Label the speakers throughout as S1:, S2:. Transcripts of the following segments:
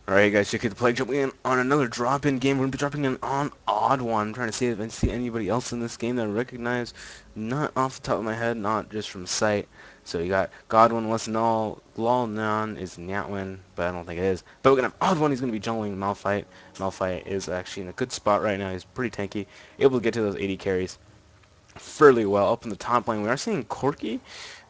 S1: Alright guys, check out the play jumping in on another drop-in game. We're going to be dropping in on Odd One. I'm trying to see if I see anybody else in this game that I recognize. Not off the top of my head, not just from sight. So you got Godwin, Lesnall, Lolnan is Nyatwin, but I don't think it is. But we're going to have Odd One, he's going to be jungling Malphite. Malphite is actually in a good spot right now. He's pretty tanky, able to get to those 80 carries fairly well. Up in the top lane, we are seeing Corki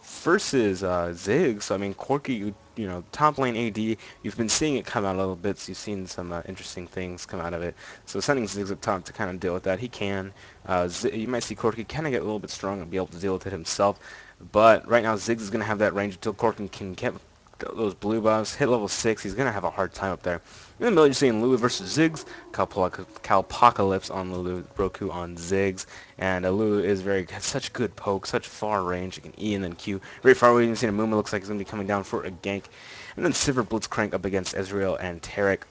S1: versus Ziggs. So, I mean, Corki, you know, top lane AD, you've been seeing it come out a little bit, so you've seen some interesting things come out of it. So sending Ziggs up top to kind of deal with that, he can. You might see Corki kind of get a little bit strong and be able to deal with it himself. But right now, Ziggs is going to have that range until Corki can get those blue buffs, hit level 6, he's going to have a hard time up there. In the middle, you're seeing Lulu versus Ziggs, Calpocalypse on Lulu, Roku on Ziggs, and Lulu is has such good poke, such far range, you can E and then Q. Very far away, you can see Muma looks like he's going to be coming down for a gank. And then Sivir Blitzcrank up against Ezreal and Taric.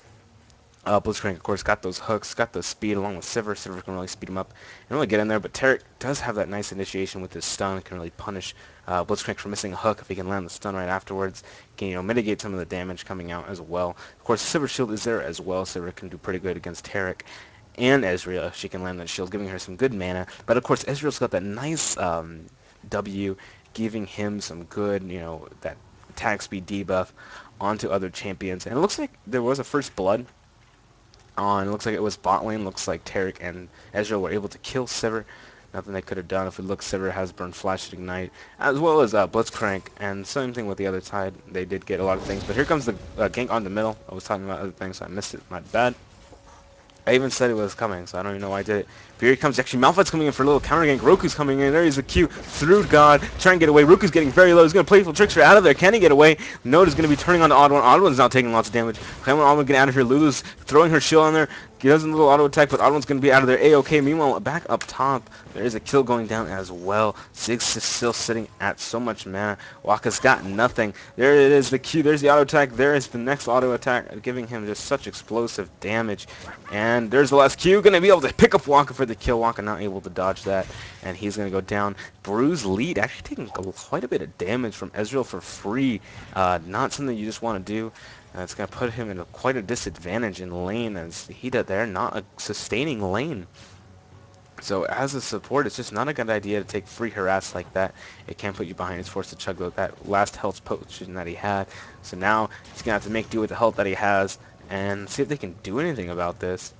S1: Blitzcrank, of course, got those hooks, got the speed along with Sivir. Sivir can really speed him up and really get in there, but Taric does have that nice initiation with his stun, can really punish Blitzcrank for missing a hook if he can land the stun right afterwards. Can, mitigate some of the damage coming out as well. Of course, Sivir's shield is there as well. Sivir can do pretty good against Taric and Ezreal. She can land that shield, giving her some good mana. But of course, Ezreal's got that nice W, giving him some good, that attack speed debuff onto other champions. And it looks like there was a first blood on. It looks like it was bot lane. Looks like Taric and Ezreal were able to kill Sivir. Nothing they could have done. If we look, Sivir has burned Flash at Ignite, as well as Blitzcrank, and same thing with the other side. They did get a lot of things, but here comes the gank on the middle. I was talking about other things, so I missed it. My bad. I even said it was coming, so I don't even know why I did it. But here he comes. Actually, Malphite's coming in for a little counter gank. Roku's coming in. There he's a Q through God. Trying to get away. Roku's getting very low. He's going to playful trickster out of there. Can he get away? Node is going to be turning on the OddOne. OddOne's now taking lots of damage. OddOne get out of here. Lulu's throwing her shield on there. He does a little auto attack, but OddOne's going to be out of there. A-OK. Meanwhile, back up top, there is a kill going down as well. Ziggs is still sitting at so much mana. Waka's got nothing. There it is, the Q. There's the auto attack. There is the next auto attack, giving him just such explosive damage. And there's the last Q. Going to be able to pick up Waka for the kill. Waka not able to dodge that, and he's going to go down. Bruise lead, actually taking quite a bit of damage from Ezreal for free. Not something you just want to do. It's going to put him in quite a disadvantage in lane, as they're not a sustaining lane. So as a support, it's just not a good idea to take free harass like that. It can put you behind. He's forced to chug that last health potion that he had. So now he's going to have to make do with the health that he has and see if they can do anything about this.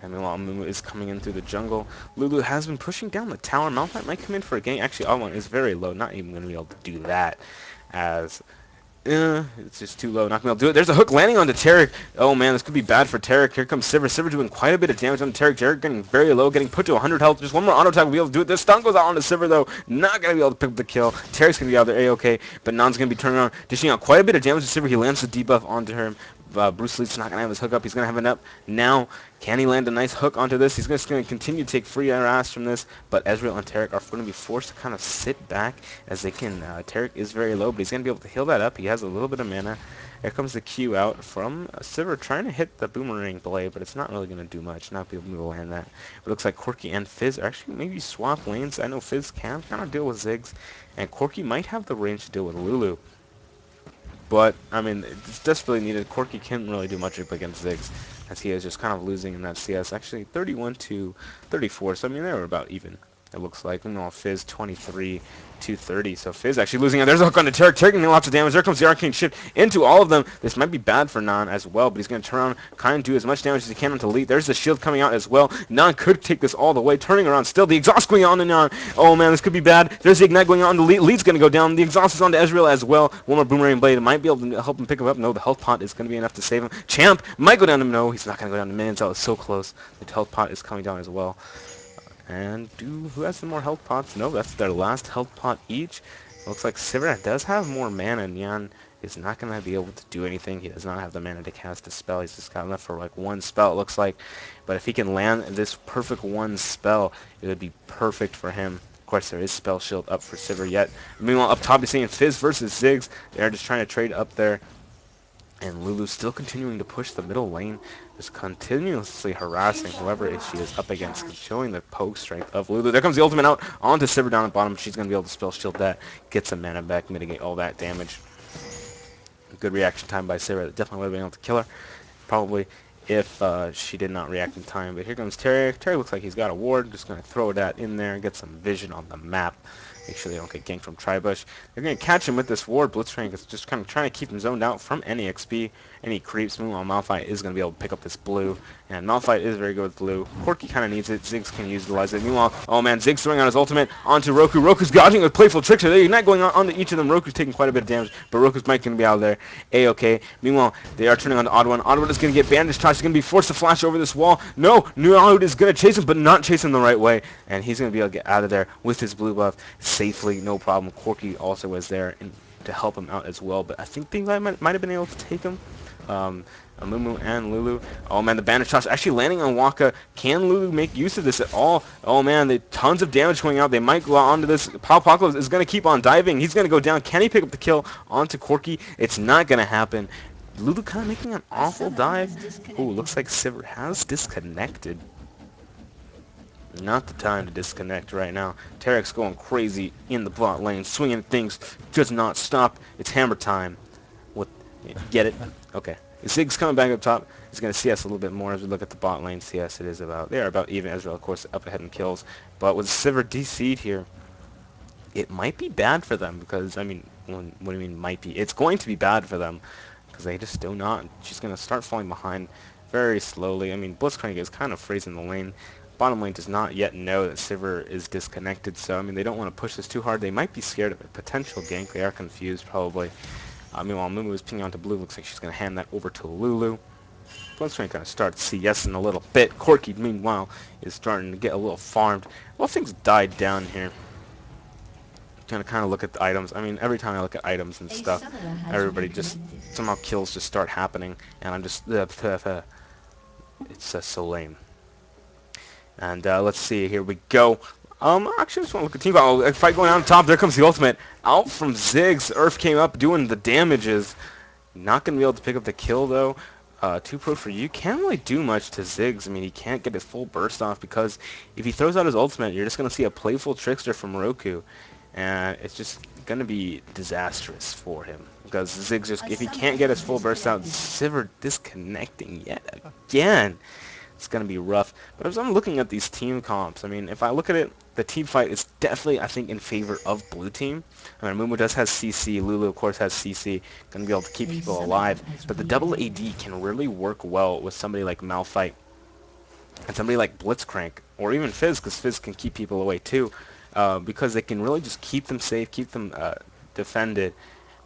S1: And meanwhile, Mumu is coming in through the jungle. Lulu has been pushing down the tower. Malphite might come in for a gank. Actually, OddOne is very low. Not even going to be able to do that, as it's just too low. Not gonna be able to do it. There's a hook landing onto Taric. Oh man, this could be bad for Taric. Here comes Sivir. Sivir doing quite a bit of damage on Taric. Taric getting very low, getting put to 100 health. Just one more auto attack will be able to do it. This stun goes out onto Sivir though. Not gonna be able to pick up the kill. Taric's gonna be out there A-OK, but Nan's gonna be turning around, dishing out quite a bit of damage to Sivir. He lands the debuff onto him. Bruce Lee's not going to have his hook up. He's going to have it up. Now, can he land a nice hook onto this? He's just going to continue to take free harass from this, but Ezreal and Taric are going to be forced to kind of sit back as they can. Taric is very low, but he's going to be able to heal that up. He has a little bit of mana. Here comes the Q out from Sivir trying to hit the boomerang blade, but it's not really going to do much. Not be able to land that. It looks like Corki and Fizz are actually maybe swap lanes. I know Fizz can kind of deal with Ziggs, and Corki might have the range to deal with Lulu. But, I mean, it's desperately needed. Corki can't really do much against Ziggs, as he is just kind of losing in that CS. Actually, 31 to 34, so I mean, they were about even, it looks like. Meanwhile, Fizz 23 to 30, so Fizz actually losing. And there's a hook on the Taric, taking lots of damage. There comes the Arcane Shift into all of them. This might be bad for Nan as well, but he's going to turn around, kind of do as much damage as he can onto Elite. There's the shield coming out as well. Nan could take this all the way, turning around still. The exhaust going on to Nan. Oh man, this could be bad. There's the Ignite going on to Elite. Elite's going to go down. The exhaust is on to Ezreal as well. One more Boomerang Blade might be able to help him pick him up. No, the health pot is going to be enough to save him. Champ might go down to... No, he's not going to go down to minions. That was so close. The health pot is coming down as well. And who has some more health pots? No, that's their last health pot each. Looks like Sivir does have more mana. Nyan is not going to be able to do anything. He does not have the mana to cast a spell. He's just got enough for like one spell, it looks like. But if he can land this perfect one spell, it would be perfect for him. Of course, there is Spell Shield up for Sivir yet. Meanwhile, up top, you're seeing Fizz versus Ziggs. They're just trying to trade up there. And Lulu still continuing to push the middle lane, just continuously harassing whoever she is up against, showing the poke strength of Lulu. There comes the ultimate out onto Sivir down at bottom. She's going to be able to spell shield that, get some mana back, mitigate all that damage. good reaction time by Sarah. That definitely would have been able to kill her, probably, if she did not react in time. But here comes Terry. Terry looks like he's got a ward. Just going to throw that in there and get some vision on the map. Make sure they don't get ganked from Tribush. They're going to catch him with this ward. Blitzcrank is just kind of trying to keep him zoned out from any XP, any creeps. Meanwhile, Malphite is going to be able to pick up this blue. And Malphite is very good with blue. Corki kind of needs it. Ziggs can utilize it. Meanwhile, oh man, Ziggs throwing out his ultimate onto Roku. Roku's dodging with playful tricks. They're not going on onto each of them. Roku's taking quite a bit of damage, but Roku's might going to be out of there. A-okay. Meanwhile, they are turning on the TheOddOne. TheOddOne is going to get bandaged. Tosh is going to be forced to flash over this wall. No, Nuahud is going to chase him, but not chase him the right way. And he's going to be able to get out of there with his blue buff safely, no problem. Corki also was there to help him out as well, but I think they might have been able to take him. Amumu and Lulu. Oh man, the bandage toss actually landing on Waka. Can Lulu make use of this at all? Oh man, tons of damage going out. They might go onto this. Apocalypse is going to keep on diving. He's going to go down. Can he pick up the kill onto Corki? It's not going to happen. Lulu kind of making an awful dive. Ooh, looks like Sivir has disconnected. Not the time to disconnect right now. Tarek's going crazy in the bot lane, swinging things, does not stop. It's hammer time. What? Get it? Okay. Ziggs coming back up top. He's going to CS a little bit more as we look at the bot lane. CS it is about, they are about even. Ezreal, of course, up ahead in kills. But with Sivir DC'd here, it might be bad for them because, I mean, what do you mean might be? It's going to be bad for them because they just do not. She's going to start falling behind very slowly. I mean, Blitzcrank is kind of freezing the lane. Bottom lane does not yet know that Sivir is disconnected, so I mean they don't want to push this too hard. They might be scared of a potential gank. They are confused probably. Meanwhile, Mumu is pinging onto blue. Looks like she's going to hand that over to Lulu. Blitzcrank going to start CS in a little bit. Corki, meanwhile, is starting to get a little farmed. Well, things died down here. Going to kind of look at the items. I mean, every time I look at items and stuff, everybody just somehow kills just start happening, and I'm just it's so lame. And let's see, here we go. Actually, I just want to look at team. Oh, fight going on top. There comes the ultimate. Out from Ziggs. Earth came up doing the damages. Not going to be able to pick up the kill, though. 2 pro for you. Can't really do much to Ziggs. I mean, he can't get his full burst off because if he throws out his ultimate, you're just going to see a playful trickster from Roku. And it's just going to be disastrous for him. Because Ziggs just, if he can't get his full burst out, Sivir disconnecting yet again. It's going to be rough. But as I'm looking at these team comps, I mean, if I look at it, the team fight is definitely, I think, in favor of blue team. I mean, Mumu does has CC. Lulu, of course, has CC. Going to be able to keep people alive. But the double AD can really work well with somebody like Malphite and somebody like Blitzcrank, or even Fizz, because Fizz can keep people away too, because they can really just keep them safe, keep them defended,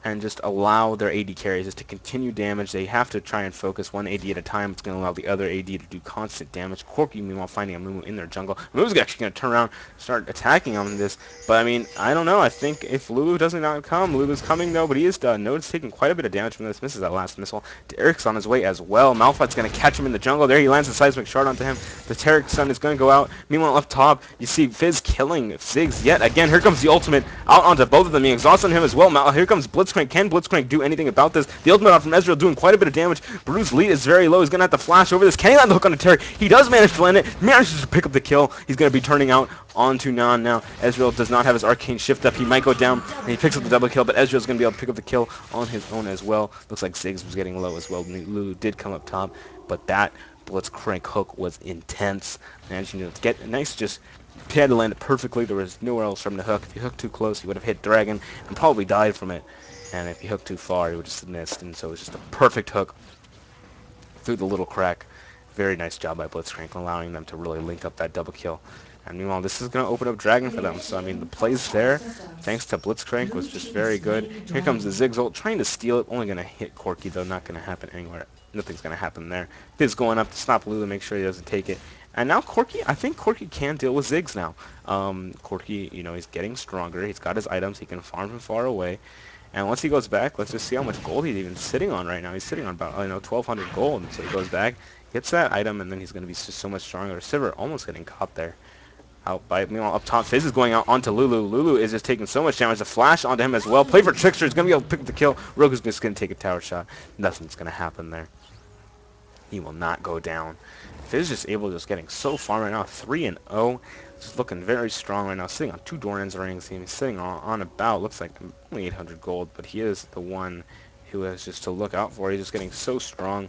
S1: and just allow their AD carries just to continue damage. They have to try and focus one AD at a time. It's going to allow the other AD to do constant damage. Corki, meanwhile, finding a Mumu in their jungle. Mumu's actually going to turn around, start attacking on this. But, I mean, I don't know. I think if Lulu doesn't not come, Lulu's coming, though, but he is done. Node's taking quite a bit of damage from this. Misses that last missile. Derek's on his way as well. Malphite's going to catch him in the jungle. There he lands the seismic shard onto him. The Derek Sun is going to go out. Meanwhile, up top, you see Fizz killing Ziggs yet again. Here comes the ultimate out onto both of them. He exhausts on him as well. Here comes Blitzcrank. Can Blitzcrank do anything about this? The ultimate out from Ezreal doing quite a bit of damage. Bruce's lead is very low. He's going to have to flash over this. Can he land the hook on the Terry? He does manage to land it. Manages to pick up the kill. He's going to be turning out onto Nan now. Ezreal does not have his arcane shift up. He might go down, and he picks up the double kill, but Ezreal's going to be able to pick up the kill on his own as well. Looks like Ziggs was getting low as well. Lulu did come up top, but that Blitzcrank hook was intense. Managing to get a nice just... He had to land it perfectly. There was nowhere else for him to hook. If he hooked too close, he would have hit Dragon and probably died from it. And if he hooked too far, he would just have missed. And so it was just a perfect hook through the little crack. Very nice job by Blitzcrank, allowing them to really link up that double kill. And meanwhile, this is going to open up Dragon for them. So, I mean, the plays there, thanks to Blitzcrank, was just very good. Here comes the Ziggs ult, trying to steal it. Only going to hit Corki, though. Not going to happen anywhere. Nothing's going to happen there. Fizz going up to stop Lulu, make sure he doesn't take it. And now Corki, I think Corki can deal with Ziggs now. Corki, you know, he's getting stronger. He's got his items. He can farm from far away. And once he goes back, let's just see how much gold he's even sitting on right now. He's sitting on about, 1,200 gold. And so he goes back, gets that item, and then he's going to be just so much stronger. Sivir almost getting caught there. Out by, meanwhile, up top, Fizz is going out onto Lulu. Lulu is just taking so much damage. A flash onto him as well. Play for Trickster. He's going to be able to pick up the kill. Rogue's just going to take a tower shot. Nothing's going to happen there. He will not go down. Fizz just able to just getting so far right now. 3-0. Just looking very strong right now. Sitting on 2 Doran's rings. He's sitting on about, looks like only 800 gold, but he is the one who is just to look out for. He's just getting so strong,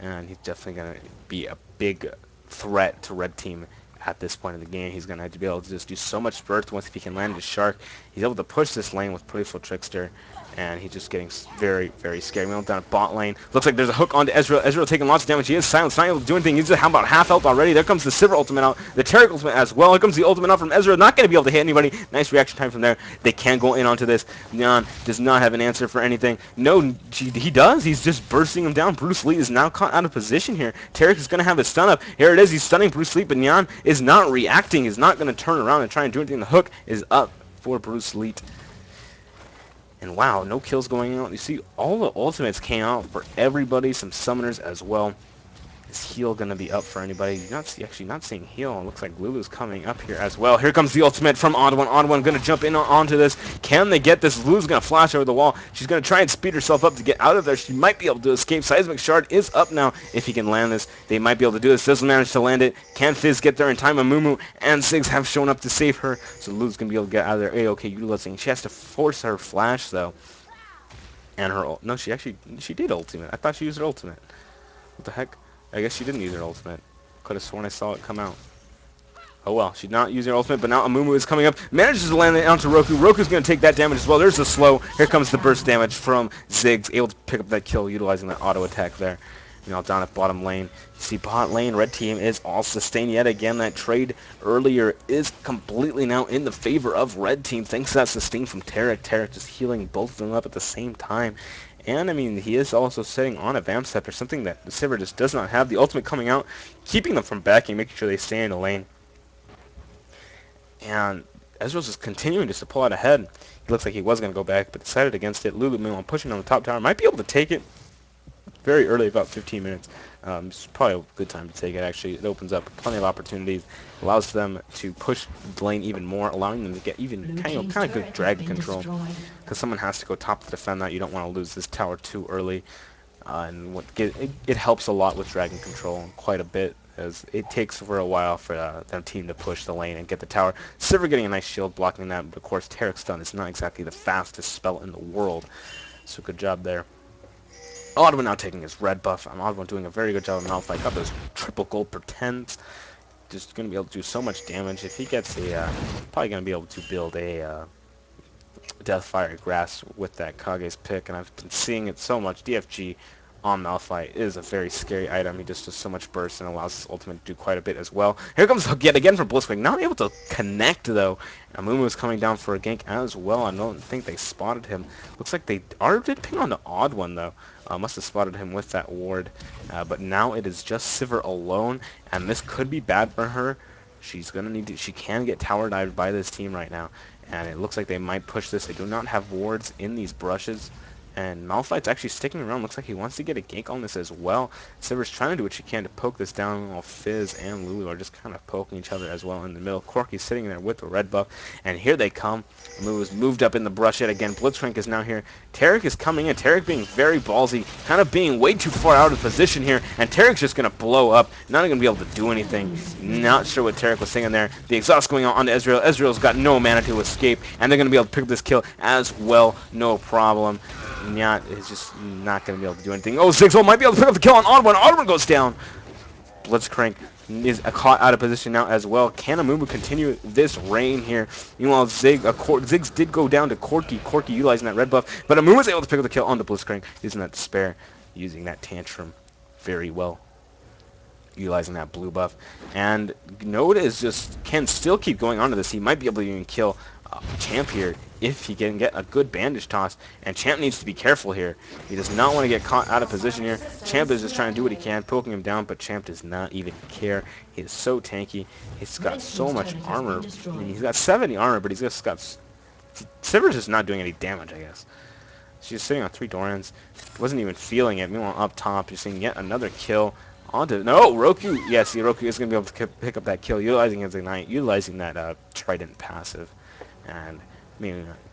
S1: and he's definitely going to be a big threat to red team at this point in the game. He's going to have to be able to just do so much burst once if he can land his shark. He's able to push this lane with Playful Trickster, and he's just getting very, very scary. We're down at bot lane. Looks like there's a hook onto Ezreal. Ezreal taking lots of damage. He is silent. He's not able to do anything. He's just about half health already. There comes the Sivir ultimate out. The Taric ultimate as well. Here comes the ultimate out from Ezreal. Not going to be able to hit anybody. Nice reaction time from there. They can go in onto this. Neon does not have an answer for anything. No, he does. He's just bursting him down. Bruce Lee is now caught out of position here. Taric is going to have his stun up. Here it is. He's stunning Bruce Lee, but Neon is not reacting. He's not going to turn around and try and do anything. The hook is up for Bruce Lee. And wow, no kills going out. You see, all the ultimates came out for everybody. Some summoners as well. Is heal going to be up for anybody? You're actually not seeing heal. It looks like Lulu's coming up here as well. Here comes the ultimate from OddOne. OddOne going to jump in onto this. Can they get this? Lulu's going to flash over the wall. She's going to try and speed herself up to get out of there. She might be able to escape. Seismic Shard is up now. If he can land this, they might be able to do this. Doesn't manage to land it. Can Fizz get there in time? Amumu and Ziggs have shown up to save her. So Lulu's going to be able to get out of there. A-OK utilizing. She has to force her flash, though. And her ult. No, she did ultimate. I thought she used her ultimate. What the heck? I guess she didn't use her ultimate. Could have sworn I saw it come out. Oh well, she's not using her ultimate, but now Amumu is coming up. Manages to land it onto Roku. Roku's going to take that damage as well. There's the slow. Here comes the burst damage from Ziggs. Able to pick up that kill utilizing that auto attack there. Now down at bottom lane. You see bot lane, red team is all sustained yet again. That trade earlier is completely now in the favor of red team. Thanks to that sustain from Taric. Taric just healing both of them up at the same time. And, I mean, he is also sitting on a Vamp Scepter, something that the Sivir just does not have. The ultimate coming out, keeping them from backing, making sure they stay in the lane. And Ezreal's just continuing just to pull out ahead. He looks like he was going to go back, but decided against it. Lulu, meanwhile, pushing on the top tower. Might be able to take it very early, about 15 minutes. It's probably a good time to take it, actually. It opens up plenty of opportunities, allows them to push the lane even more, allowing them to get even kind of good dragon control. Because someone has to go top to defend that. You don't want to lose this tower too early. And it helps a lot with dragon control, quite a bit, as it takes for a while for their team to push the lane and get the tower. Sivir getting a nice shield blocking that, but of course Taric's stun is not exactly the fastest spell in the world. So good job there. OddOne now taking his red buff. OddOne doing a very good job of Malphite. Got those triple gold pretends. Just going to be able to do so much damage. If he gets a, probably going to be able to build a Deathfire Grass with that Kage's pick. And I've been seeing it so much. DFG on Malphite is a very scary item. He just does so much burst and allows his ultimate to do quite a bit as well. Here comes the hook yet again from Blitzwing. Not able to connect, though. Amumu is coming down for a gank as well. I don't think they spotted him. Looks like they did ping on the OddOne, though. Must have spotted him with that ward. But now it is just Sivir alone, and this could be bad for her. She's going to need to... She can get tower dived by this team right now. And it looks like they might push this. They do not have wards in these brushes. And Malphite's actually sticking around. Looks like he wants to get a gank on this as well. Sivir's trying to do what she can to poke this down while Fizz and Lulu are just kind of poking each other as well in the middle. Corki's sitting there with the red buff. And here they come. Lulu's moved up in the brush yet again. Blitzcrank is now here. Taric is coming in. Taric being very ballsy. Kind of being way too far out of position here. And Taric's just going to blow up. Not going to be able to do anything. Not sure what Taric was thinking there. The exhaust going on onto Ezreal. Ezreal's got no mana to escape. And they're going to be able to pick up this kill as well. No problem. Nyat is just not going to be able to do anything. Oh, Ziggs might be able to pick up the kill on OddOne. OddOne goes down. Blitzcrank is caught out of position now as well. Can Amumu continue this reign here? Meanwhile, Ziggs did go down to Corki. Corki utilizing that red buff. But Amumu was able to pick up the kill on the Blitzcrank. Using that Despair. Using that Tantrum very well. Utilizing that blue buff. And Noda is just can still keep going on to this. He might be able to even kill Champ here if he can get a good bandage toss, and Champ needs to be careful here. He does not want to get caught out of position here. Champ is just trying to do what he can, poking him down, but Champ does not even care. He is so tanky. He's got so much armor. I mean, he's got 70 armor, but he's just got... Sivir's just not doing any damage, I guess. She's sitting on 3 Dorans. Wasn't even feeling it. Meanwhile, up top, you're seeing yet another kill. No, Roku. Yes, Roku is going to be able to pick up that kill, utilizing his Ignite, utilizing that Trident passive. And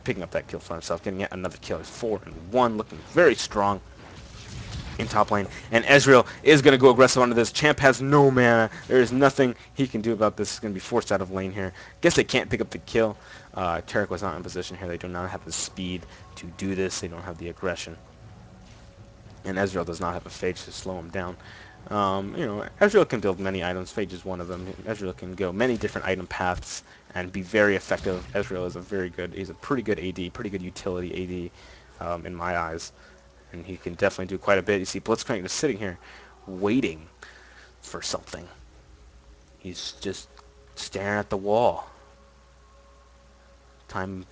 S1: picking up that kill for himself, getting yet another kill. He's 4-1, looking very strong in top lane. And Ezreal is going to go aggressive onto this. Champ has no mana. There is nothing he can do about this. He's going to be forced out of lane here. Guess they can't pick up the kill. Taric was not in position here. They do not have the speed to do this. They don't have the aggression. and Ezreal does not have a Phage to slow him down. Ezreal can build many items. Phage is one of them. Ezreal can go many different item paths and be very effective. Ezreal is he's a pretty good AD, pretty good utility AD in my eyes. And he can definitely do quite a bit. You see Blitzcrank just sitting here waiting for something. He's just staring at the wall. Time.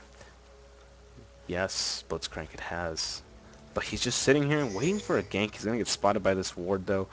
S1: Yes, Blitzcrank it has. But he's just sitting here waiting for a gank. He's going to get spotted by this ward, though.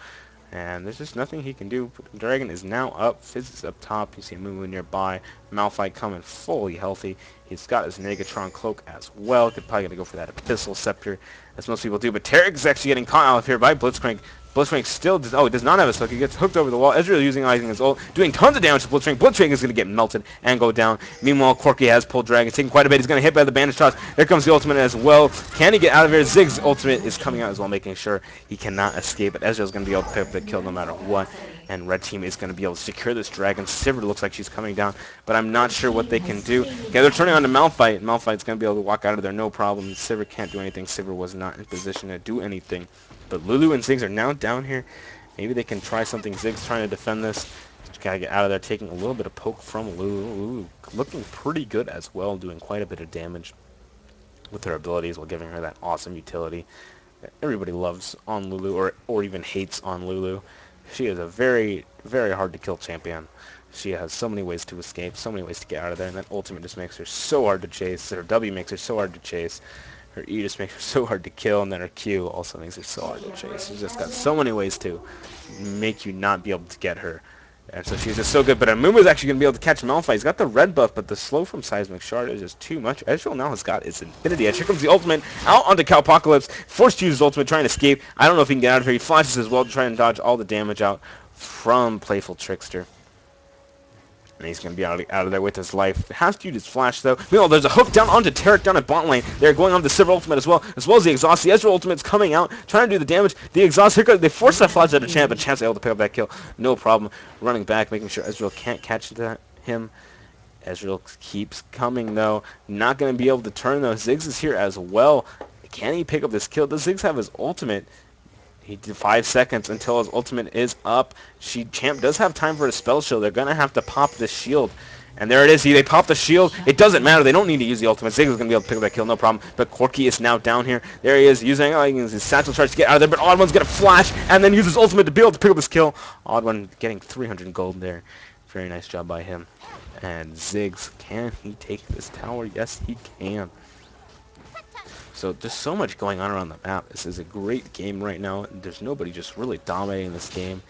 S1: And there's just nothing he can do. Dragon is now up. Fizz is up top. You see Mumu nearby. Malphite coming fully healthy. He's got his Negatron cloak as well. Could probably gonna go for that Abyssal Scepter, as most people do. But Tarek is actually getting caught out of here by Blitzcrank. Blitzcrank still does, he does not have his hook. He gets hooked over the wall. Ezreal using his ult, doing tons of damage to Blitzcrank. Blitzcrank is going to get melted and go down. Meanwhile, Corki has pulled Dragon, taking quite a bit. He's going to hit by the bandage toss. There comes the ultimate as well. Can he get out of here? Zig's ultimate is coming out as well, making sure he cannot escape. But Ezreal's going to be able to pick up the kill no matter what. And red team is going to be able to secure this dragon. Sivir looks like she's coming down, but I'm not sure what they can do. Okay, they're turning on to Malphite. Malphite's going to be able to walk out of there, no problem. Sivir can't do anything. Sivir was not in position to do anything. But Lulu and Ziggs are now down here. Maybe they can try something. Ziggs trying to defend this. Just gotta get out of there, taking a little bit of poke from Lulu. Lulu looking pretty good as well, doing quite a bit of damage with her abilities while giving her that awesome utility that everybody loves on Lulu, or even hates on Lulu. She is a very, very hard to kill champion. She has so many ways to escape, so many ways to get out of there, and that ultimate just makes her so hard to chase. Her W makes her so hard to chase. Her E just makes her so hard to kill, and then her Q also makes her so hard to chase. She's just got so many ways to make you not be able to get her. And so she's just so good. But Amumu's actually going to be able to catch Malphite. He's got the red buff, but the slow from Seismic Shard is just too much. Ezreal now has got its Infinity Edge. Here comes the ultimate out onto Cowpocalypse. Forced to use his ultimate, trying to escape. I don't know if he can get out of here. He flashes as well to try and dodge all the damage out from Playful Trickster. And he's going to be out of there with his life. Has to use his flash, though. Meanwhile, there's a hook down onto Tarek down at bot lane. They're going on the Sivir ultimate as well as the exhaust. The Ezreal ultimate's coming out, trying to do the damage. The exhaust, here goes, they force that flash out of Champ, but Champ's able to pick up that kill. No problem. Running back, making sure Ezreal can't catch him. Ezreal keeps coming, though. Not going to be able to turn, though. Ziggs is here as well. Can he pick up this kill? Does Ziggs have his ultimate? He did 5 seconds until his ultimate is up. Champ does have time for a spell shield. They're going to have to pop the shield. And there it is. They pop the shield. It doesn't matter. They don't need to use the ultimate. Ziggs is going to be able to pick up that kill. No problem. But Corki is now down here. There he is using his satchel charge to get out of there. But OddOne's going to flash and then use his ultimate to be able to pick up this kill. OddOne getting 300 gold there. Very nice job by him. And Ziggs, can he take this tower? Yes, he can. So there's so much going on around the map. This is a great game right now. There's nobody just really dominating this game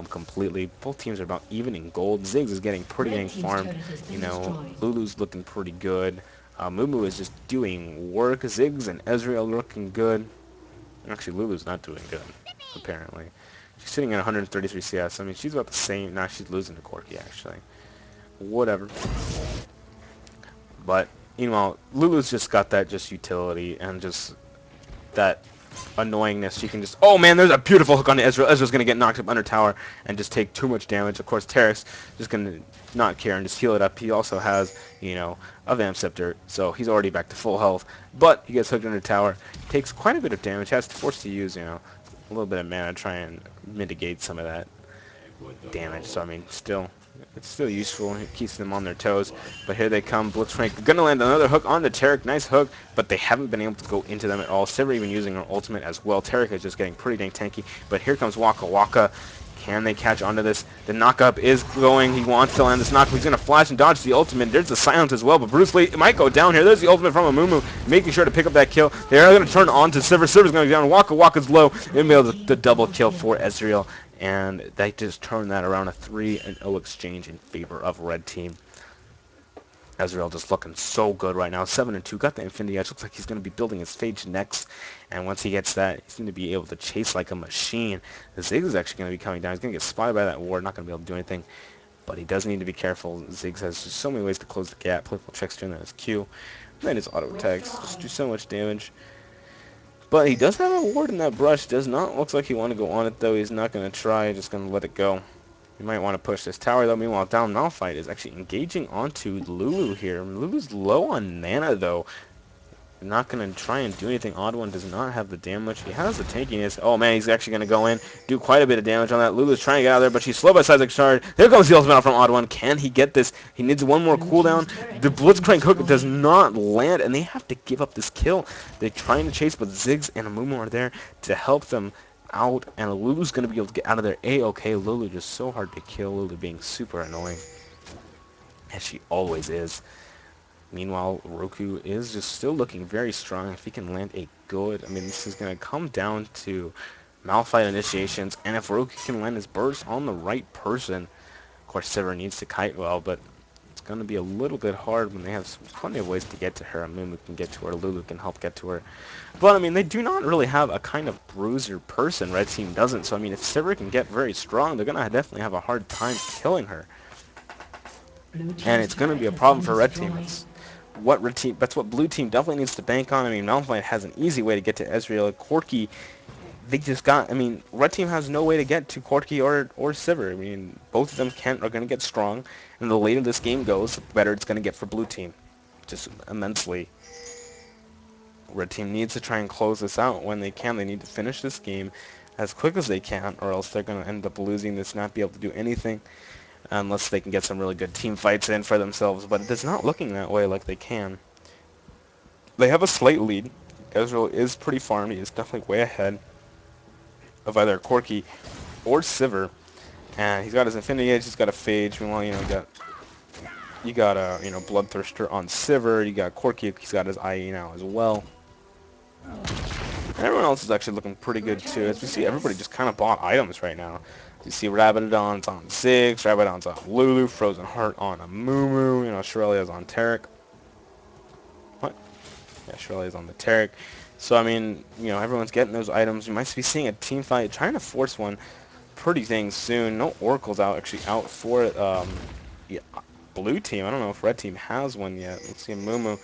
S1: completely. Both teams are about even in gold. Ziggs is getting pretty dang farmed. Lulu's looking pretty good. Mumu is just doing work. Ziggs and Ezreal looking good. Actually, Lulu's not doing good, apparently. She's sitting at 133 CS. I mean, she's about the same. Nah, she's losing to Corki, actually. Whatever. But meanwhile, Lulu's just got that just utility and just that annoyingness. She can just, oh man, there's a beautiful hook on Ezreal. Ezreal's going to get knocked up under tower and just take too much damage. Of course, Tarek's just going to not care and just heal it up. He also has, a Vamp Scepter, so he's already back to full health. But he gets hooked under tower, takes quite a bit of damage, has to force to use, a little bit of mana to try and mitigate some of that damage. So, I mean, it's still useful. It keeps them on their toes. But here they come. Blitzcrank going to land another hook on the Tarek. Nice hook, but they haven't been able to go into them at all. Sivir even using her ultimate as well. Tarek is just getting pretty dang tanky. But here comes Waka Waka. Can they catch onto this? The knock-up is going. He wants to land this knock-up. He's going to flash and dodge the ultimate. There's the silence as well, but Bruce Lee might go down here. There's the ultimate from Amumu, making sure to pick up that kill. They are going to turn on to Sivir. Sivir's going to go down. Waka Waka's low. They'll be able to double kill for Ezreal. And they just turned that around, a 3-0 exchange in favor of red team. Ezreal just looking so good right now. 7-2, got the Infinity Edge. Looks like he's going to be building his Phage next. And once he gets that, he's going to be able to chase like a machine. The Ziggs is actually going to be coming down. He's going to get spotted by that ward. Not going to be able to do anything. But he does need to be careful. Ziggs has just so many ways to close the gap. Playful Trickster, and then his Q. And then his auto attacks. Just do so much damage. But he does have a ward in that brush. Does not look like he want to go on it, though. He's not going to try. Just going to let it go. He might want to push this tower, though. Meanwhile, down Malphite is actually engaging onto Lulu here. Lulu's low on mana, though. not going to try and do anything. OddOne does not have the damage. He has the tankiness. Oh, man, he's actually going to go in, do quite a bit of damage on that. Lulu's trying to get out of there, but she's slow by Seismic Shard. There comes the ultimate out from OddOne. Can he get this? He needs one more cooldown. The Blitzcrank hook does not land, and they have to give up this kill. They're trying to chase, but Ziggs and Amumu are there to help them out, and Lulu's going to be able to get out of there. A-okay, Lulu just so hard to kill. Lulu being super annoying, as she always is. Meanwhile, Roku is just still looking very strong. If he can land a good, I mean, this is going to come down to Malphite initiations, and if Roku can land his burst on the right person, of course, Sivir needs to kite well, but it's going to be a little bit hard when they have plenty of ways to get to her. Amumu can get to her, Lulu can help get to her. But, I mean, they do not really have a kind of bruiser person. Red Team doesn't, so, I mean, if Sivir can get very strong, they're going to definitely have a hard time killing her. And it's going to be a problem for Red Team. That's what Blue Team definitely needs to bank on. I mean, Malphite has an easy way to get to Ezreal. Corki, they just got, I mean, Red Team has no way to get to Corki or Sivir. I mean, both of them are going to get strong, and the later this game goes, the better it's going to get for Blue Team. Just immensely. Red Team needs to try and close this out when they can. They need to finish this game as quick as they can, or else they're going to end up losing this, not be able to do anything. Unless they can get some really good team fights in for themselves, but it's not looking that way like they can. They have a slight lead. Ezreal is pretty farmed. He is definitely way ahead of either Corki or Sivir, and he's got his Infinity Edge. He's got a Phage. Meanwhile, you got a Bloodthirster on Sivir. You got Corki. He's got his IE now as well. And everyone else is actually looking pretty good too. As we see, everybody just kind of bought items right now. You see Rabadon's on Ziggs, Rabadon's on Lulu, Frozen Heart on Amumu, Shirelia's on Taric. What? Yeah, Shirelia's on the Taric. So, I mean, everyone's getting those items. You might be seeing a team fight, trying to force one pretty dang soon. No Oracle's actually out for yeah, Blue Team. I don't know if Red Team has one yet. Let's see, Amumu.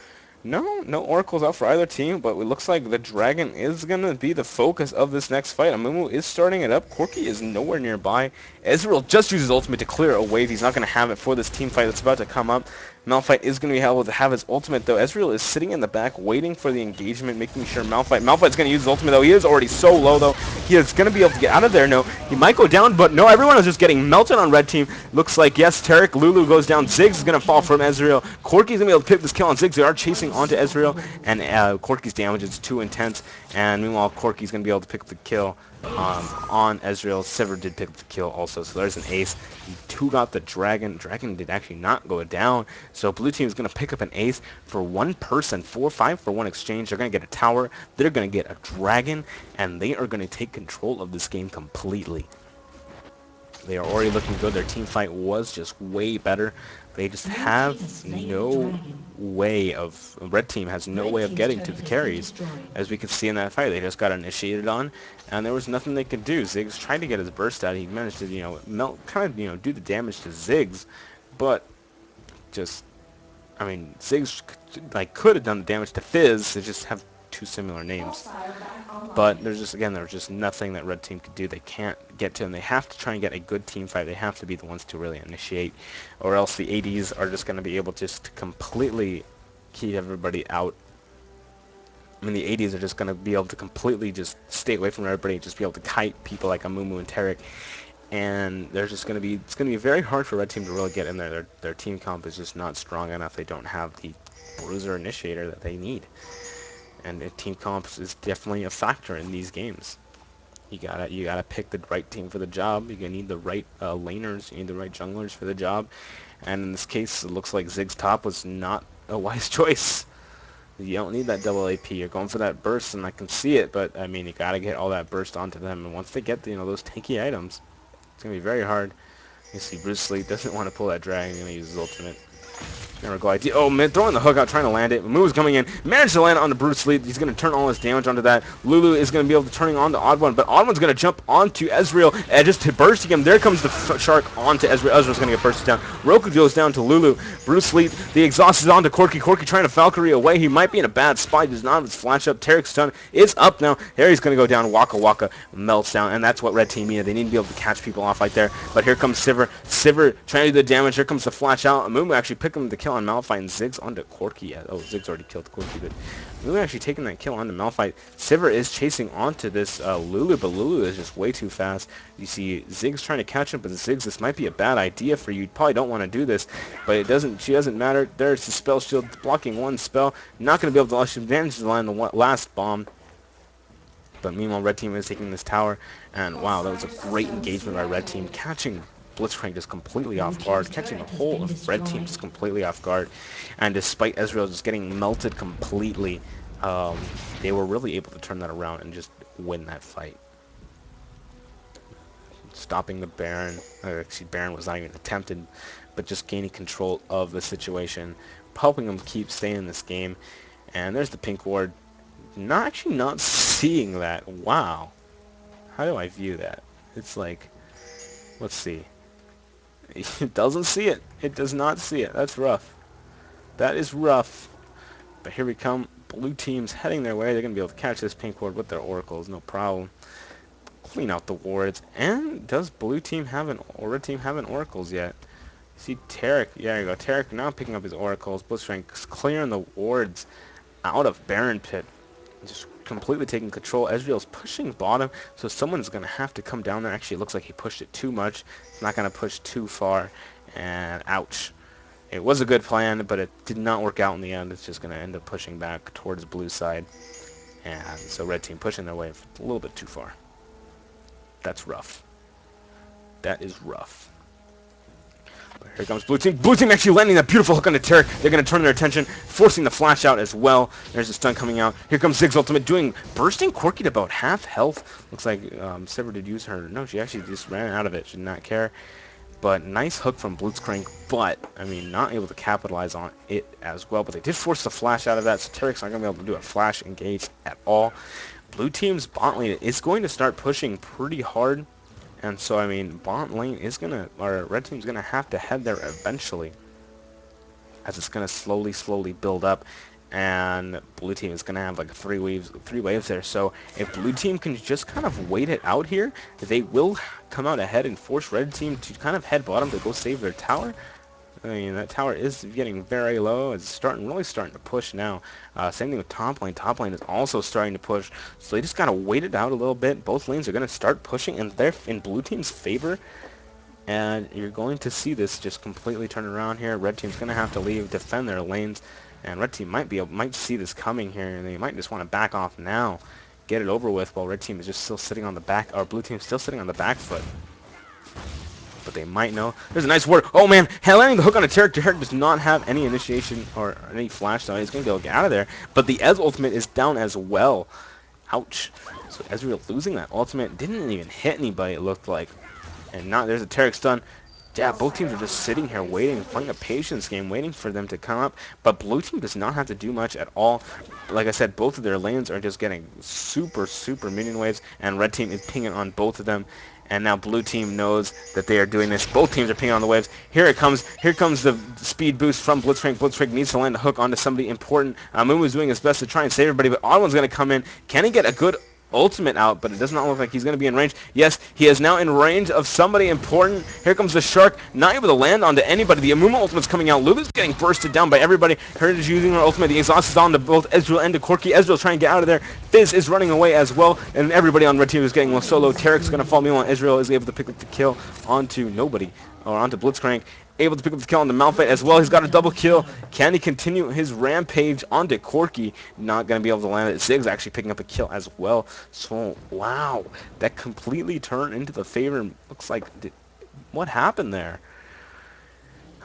S1: No Oracle's out for either team, but it looks like the Dragon is going to be the focus of this next fight. Amumu is starting it up. Corki is nowhere nearby. Ezreal just uses ultimate to clear a wave. He's not going to have it for this team fight that's about to come up. Malphite is going to be able to have his ultimate, though. Ezreal is sitting in the back, waiting for the engagement, making sure Malphite's going to use his ultimate, though. He is already so low, though. He is going to be able to get out of there. No, he might go down, but no, everyone is just getting melted on Red Team. Looks like, yes, Taric, Lulu goes down. Ziggs is going to fall from Ezreal. Corki's going to be able to pick this kill on Ziggs. They are chasing onto Ezreal, and Corki's damage is too intense. And meanwhile, Corki's going to be able to pick the kill on Ezreal. Sivir did pick the kill also, so there's an ace. Who got the Dragon? Dragon did actually not go down, so Blue Team is going to pick up an ace for one person. 4-5 for one exchange. They're going to get a tower, they're going to get a Dragon, and they are going to take control of this game completely. They are already looking good. Their team fight was just way better. They just have no way of... Red Team has no way of getting to the carries. As we can see in that fight, they just got initiated on, and there was nothing they could do. Ziggs tried to get his burst out. He managed to, do the damage to Ziggs, but just... I mean, Ziggs, could have done the damage to Fizz. They just have two similar names. But there's just nothing that Red Team could do. They can't get to him. They have to try and get a good team fight. They have to be the ones to really initiate, or else the ADs are just going to be able just to completely keep everybody out. I mean, the ADs are just going to be able to completely just stay away from everybody and just be able to kite people like Amumu and Taric. And there's just going to be, it's going to be very hard for Red Team to really get in there. Their team comp is just not strong enough. They don't have the bruiser initiator that they need. And team comps is definitely a factor in these games. You gotta pick the right team for the job. You need the right laners. You need the right junglers for the job. And in this case, it looks like Ziggs top was not a wise choice. You don't need that double AP. You're going for that burst, and I can see it. But I mean, you gotta get all that burst onto them. And once they get those tanky items, it's gonna be very hard. You see, Bruce Lee doesn't want to pull that dragon. He's gonna use his ultimate. Never go idea. Oh man, throwing the hook out, trying to land it. Moo's coming in, managed to land on the Bruce Lee. He's going to turn all his damage onto that. Lulu is going to be able to turn on to OddOne, but OddOne's going to jump onto Ezreal and just bursting him. There comes the shark onto Ezreal. Ezreal's going to get bursted down. Roku goes down to Lulu. Bruce Lee, the exhaust is onto Corki. Corki trying to Valkyrie away. He might be in a bad spot. He does not have his flash up. Taric's stun is up now. Harry's going to go down. Waka Waka melts down, and that's what Red Team needed. They need to be able to catch people off right there. But here comes Sivir. Sivir trying to do the damage. Here comes the flash out. Amumu actually picked him to kill. on Malphite, and Ziggs onto Corki. Oh, Ziggs already killed Corki, but Lulu actually taking that kill onto Malphite. Sivir is chasing onto this Lulu, but Lulu is just way too fast. You see Ziggs trying to catch him, but Ziggs, this might be a bad idea for you. You probably don't want to do this, but it doesn't. She doesn't matter. There's the spell shield blocking one spell. Not going to be able to actually manage to land the last bomb. But meanwhile, Red Team is taking this tower, and wow, that was a great engagement by Red Team, catching Blitzcrank just completely off guard, catching the whole of Red Team just completely off guard, and despite Ezreal just getting melted completely, they were really able to turn that around and just win that fight. Stopping the Baron, actually Baron was not even attempted, but just gaining control of the situation, helping them keep staying in this game, and there's the pink ward. Not seeing that. Wow. How do I view that? It's like, let's see. It doesn't see it. It does not see it. That's rough. That is rough. But here we come. Blue team's heading their way. They're going to be able to catch this pink ward with their oracles. No problem. Clean out the wards. And does blue team have an, or red team have an oracles yet? See Tarek. Yeah, there you go. Tarek now picking up his oracles. Blitzcrank clearing the wards out of Baron Pit. Just completely taking control. Ezreal's pushing bottom, so someone's going to have to come down there. Actually, it looks like he pushed it too much. It's not going to push too far, and ouch. It was a good plan, but it did not work out in the end. It's just going to end up pushing back towards blue side, and so red team pushing their way a little bit too far. That's rough. That is rough. But here comes blue team. Blue team actually landing that beautiful hook on the Tarek. They're going to turn their attention, forcing the flash out as well. There's a stun coming out. Here comes Ziggs ultimate, bursting Corki to about half health. Looks like Sivir did use her. No, she actually just ran out of it. She did not care. But nice hook from Blitzcrank, but, I mean, not able to capitalize on it as well. But they did force the flash out of that, so Tarek's not going to be able to do a flash engage at all. Blue team's bot lane is going to start pushing pretty hard. And so, I mean, bot lane is going to, or red team's going to have to head there eventually, as it's going to slowly build up, and blue team is going to have like three waves there. So if blue team can just kind of wait it out here, they will come out ahead and force red team to kind of head bottom to go save their tower. I mean, that tower is getting very low. It's really starting to push now. Same thing with top lane. Top lane is also starting to push. So they just got to wait it out a little bit. Both lanes are going to start pushing, and they're in blue team's favor. And you're going to see this just completely turn around here. Red team's going to have to leave, defend their lanes. And red team might see this coming here. And they might just want to back off now. Get it over with while red team is just still sitting on the back, or blue team still sitting on the back foot. But they might know. There's a nice word. Oh man, landing the hook on a Tarek. Tarek does not have any initiation or any flash, so he's going to get out of there. But the Ez ultimate is down as well. Ouch. So Ezreal losing that ultimate. Didn't even hit anybody, it looked like. And now there's a Tarek stun. Yeah, both teams are just sitting here waiting, playing a patience game, waiting for them to come up. But blue team does not have to do much at all. Like I said, both of their lanes are just getting super minion waves, and red team is pinging on both of them. And now blue team knows that they are doing this. Both teams are pinging on the waves. Here it comes. Here comes the speed boost from Blitzcrank. Blitzcrank needs to land a hook onto somebody important. Mumu's doing his best to try and save everybody, but OddOne's going to come in. Can he get a good ultimate out? But it does not look like he's going to be in range. Yes, he is now in range of somebody important. Here comes the Shark, not able to land onto anybody. The Amuma ultimate's coming out. Lulu's getting bursted down by everybody. Heritage using her ultimate. The exhaust is on to both Ezreal and to Corki. Ezreal's trying to get out of there. Fizz is running away as well, and everybody on red team is getting solo. Tarek's going to fall meanwhile. Ezreal is able to pick up the kill onto nobody, or onto Blitzcrank. Able to pick up the kill on the Malphite as well. He's got a double kill. Can he continue his rampage onto Corki? Not going to be able to land it. Ziggs actually picking up a kill as well. So, wow. That completely turned into the favor. Looks like, what happened there?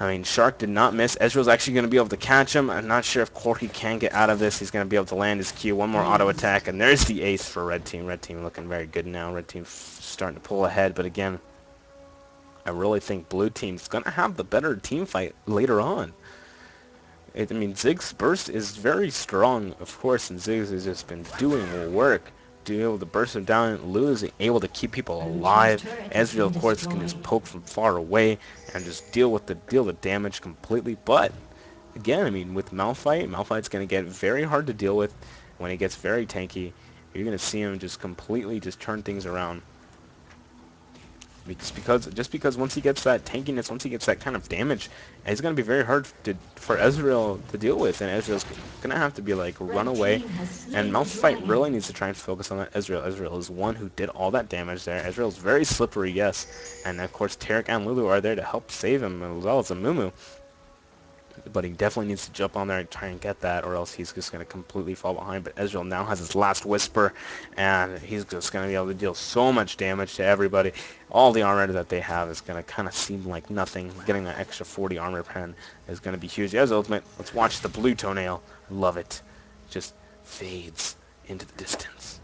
S1: I mean, Shark did not miss. Ezreal's actually going to be able to catch him. I'm not sure if Corki can get out of this. He's going to be able to land his Q. One more auto attack, and there's the ace for red team. Red team looking very good now. Red team starting to pull ahead, but again, I really think blue team's going to have the better team fight later on. I mean, Ziggs' burst is very strong, of course, and Ziggs has just been doing work to be able to burst him down. Lulu is able to keep people alive. Ezreal, of course, can just poke from far away and just deal the damage completely. But, again, I mean, with Malphite's going to get very hard to deal with when he gets very tanky. You're going to see him just completely just turn things around. Just because once he gets that tankiness, once he gets that kind of damage, it's gonna be very hard for Ezreal to deal with, and Ezreal's gonna have to be like run away. And Malphite really needs to try and focus on that Ezreal. Ezreal is one who did all that damage there. Ezreal's very slippery, yes, and of course Taric and Lulu are there to help save him as well as Amumu. But he definitely needs to jump on there and try and get that, or else he's just going to completely fall behind. But Ezreal now has his last Whisper, and he's just going to be able to deal so much damage to everybody. All the armor that they have is going to kind of seem like nothing. Getting that extra 40 armor pen is going to be huge. As ultimate, let's watch the blue toenail. Love it. Just fades into the distance.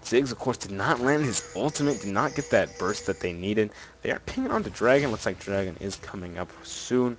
S1: Ziggs, of course, did not land his ultimate, did not get that burst that they needed. They are pinging onto Dragon. Looks like Dragon is coming up soon.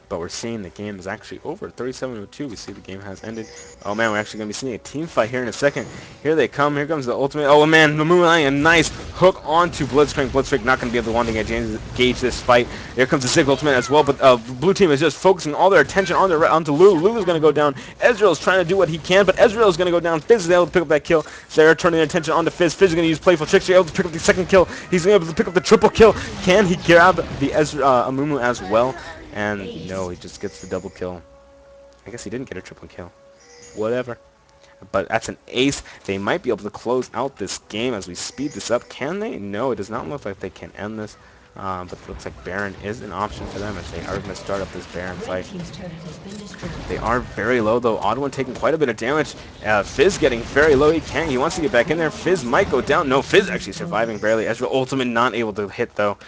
S1: But we're seeing the game is actually over. 37-02. We see the game has ended. Oh man, we're actually going to be seeing a team fight here in a second. Here they come. Here comes the ultimate. Oh man, Mamu, a nice hook onto Blitzcrank. Blitzcrank not going to be able to want to gauge this fight. Here comes the Zig ultimate as well. But blue team is just focusing all their attention onto Lulu. Lulu's going to go down. Ezreal's trying to do what he can, but Ezreal's going to go down. Fizz is able to pick up that kill. They're turning their attention onto Fizz. Fizz is going to use playful tricks. He's able to pick up the second kill. He's able to pick up the triple kill. Can he grab the Amumu as well? And no, he just gets the double kill. I guess he didn't get a triple kill. Whatever. But that's an ace. They might be able to close out this game as we speed this up. Can they? No, it does not look like they can end this. But it looks like Baron is an option for them as they are going to start up this Baron fight. They are very low though. OddOne taking quite a bit of damage. Fizz getting very low. He wants to get back in there. Fizz might go down. No, Fizz actually surviving barely. Ezreal ultimate not able to hit though.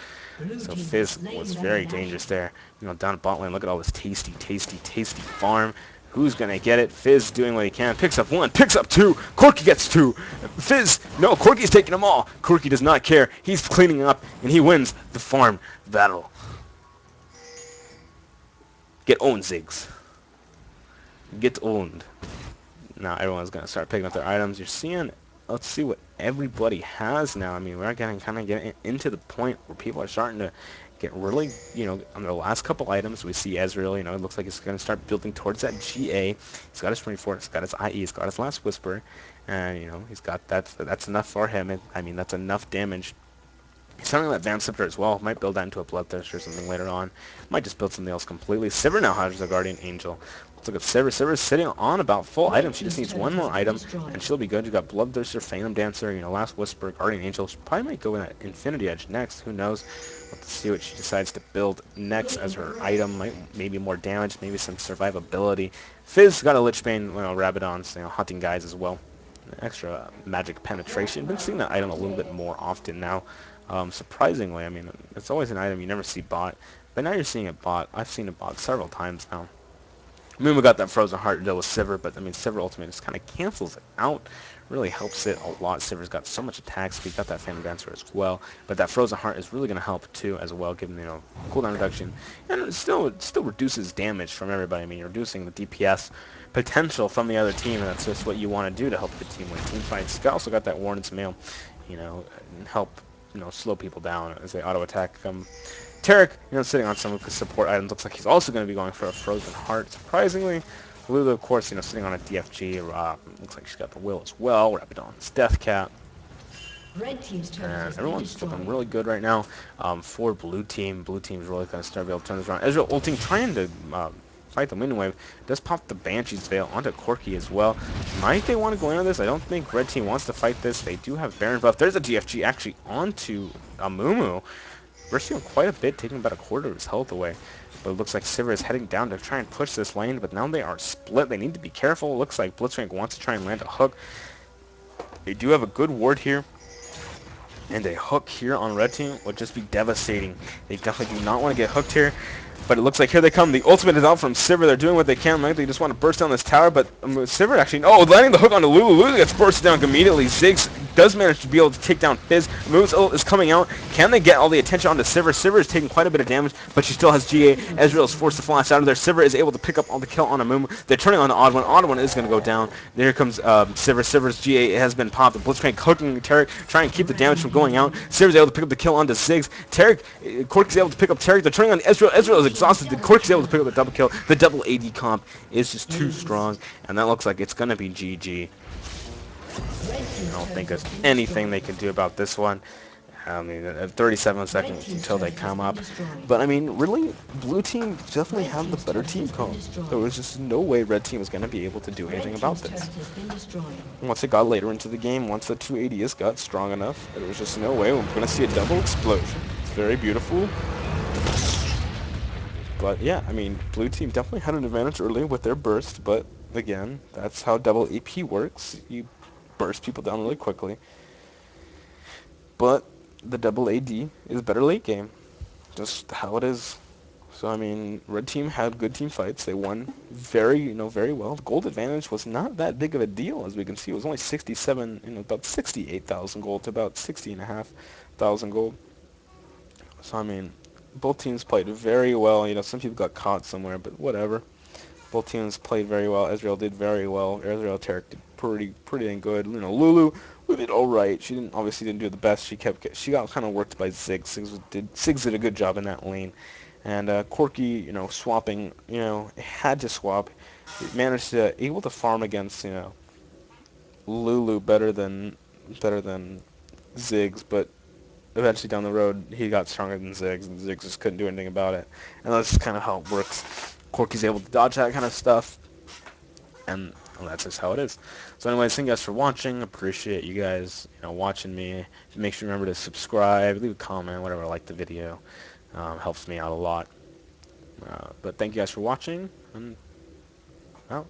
S1: So Fizz was very dangerous there. You know, down at bot lane, look at all this tasty farm. Who's going to get it? Fizz doing what he can. Picks up one, picks up two. Corki gets two. Fizz, no, Corki's taking them all. Corki does not care. He's cleaning up, and he wins the farm battle. Get owned, Ziggs. Get owned. Now everyone's going to start picking up their items. You're seeing... Let's see what everybody has now. I mean, we're kind of getting into the point where people are starting to get really, you know, on the last couple items. We see Ezreal, you know, it looks like he's going to start building towards that GA. He's got his 24, he's got his IE, he's got his last Whisper, and, you know, he's got that's enough for him. I mean, that's enough damage. He's starting that Van Scepter as well. Might build that into a Bloodthirster or something later on. Might just build something else completely. Sivir now has a Guardian Angel. Let's look at Sivir. Sivir is sitting on about full items. She just needs one more item, and she'll be good. You've got Bloodthirster, Phantom Dancer, you know, Last Whisper, Guardian Angel. She probably might go in that Infinity Edge next. Who knows? Let's see what she decides to build next as her item. Maybe more damage, maybe some survivability. Fizz got a Lichbane, you know, Rabadon's, you know, hunting guys as well. Extra magic penetration. Been seeing that item a little bit more often now. Surprisingly, I mean, it's always an item you never see bought, but now you're seeing it bought. I've seen it bought several times now. Mumu got that Frozen Heart to deal with Sivir, but I mean, Sivir ultimate just kind of cancels it out. Really helps it a lot. Sivir's got so much attack speed, got that Phantom Dancer as well, but that Frozen Heart is really going to help too as well, given, you know, cooldown reduction, and it still reduces damage from everybody. I mean, you're reducing the DPS potential from the other team, and that's just what you want to do to help the team win team fights. You also got that Warden's Mail, you know, and help, you know, slow people down as they auto attack. Taric, you know, sitting on some of his support items, looks like he's also going to be going for a Frozen Heart. Surprisingly, Lulu, of course, you know, sitting on a DFG. Looks like she's got the Will as well. Rabadon's Death Cap. And everyone's looking really good right now for Blue Team. Blue Team's really going to start to be able to turn this around. Ezreal ulting, trying to fight the Wind Wave. Does pop the Banshee's Veil onto Corki as well. Might they want to go into this? I don't think Red Team wants to fight this. They do have Baron buff. There's a DFG actually onto Amumu. Bursting him quite a bit, taking about a quarter of his health away. But it looks like Sivir is heading down to try and push this lane, but now they are split. They need to be careful. It looks like Blitzcrank wants to try and land a hook. They do have a good ward here, and a hook here on Red Team would just be devastating. They definitely do not want to get hooked here. But it looks like here they come. The ultimate is out from Sivir. They're doing what they can. Like they just want to burst down this tower, but Sivir actually... Oh, landing the hook onto Lulu. Lulu gets bursted down immediately. Ziggs does manage to be able to take down Fizz. Moves is coming out. Can they get all the attention onto Sivir? Sivir is taking quite a bit of damage, but she still has GA. Ezreal is forced to flash out of there. Sivir is able to pick up all the kill on Amumu. They're turning on the OddOne. OddOne is going to go down. There comes Sivir. Sivir's GA has been popped. The Blitzcrank hooking Taric, trying to keep the damage from going out. Sivir's able to pick up the kill onto Ziggs. Taric, Corki's able to pick up Taric. They're turning on Ezreal. Ezreal is exhausted. Corki's able to pick up the double kill. The double AD comp is just too strong, and that looks like it's going to be GG. I don't think there's anything they can do about this one. I mean, 37 seconds until they come up. But, I mean, really, blue team definitely had the better team comp. There was just no way red team was going to be able to do anything about this. Once it got later into the game, once the 280s got strong enough, there was just no way we're going to see a double explosion. It's very beautiful. But, yeah, I mean, blue team definitely had an advantage early with their burst, but, again, that's how double AP works. You burst people down really quickly. But the double AD is better late game. Just how it is. So I mean, red team had good team fights. They won very well. The gold advantage was not that big of a deal, as we can see. It was only 67, about 68,000 gold to about 60,500 gold. So I mean, both teams played very well. Some people got caught somewhere, but whatever. Both teams played very well. Israel did very well. Israel Tarek did pretty dang good. Lulu did all right. She obviously didn't do the best. She got kind of worked by Ziggs. Ziggs did a good job in that lane, and Corky, swapping, had to swap. He managed to able to farm against Lulu better than Ziggs, but eventually down the road he got stronger than Ziggs, and Ziggs just couldn't do anything about it. And that's just kind of how it works. Corky's able to dodge that kind of stuff, and well, that's just how it is. So anyways, thank you guys for watching. Appreciate you guys, watching me. Make sure you remember to subscribe, leave a comment, whatever, like the video. Helps me out a lot. But thank you guys for watching, and out.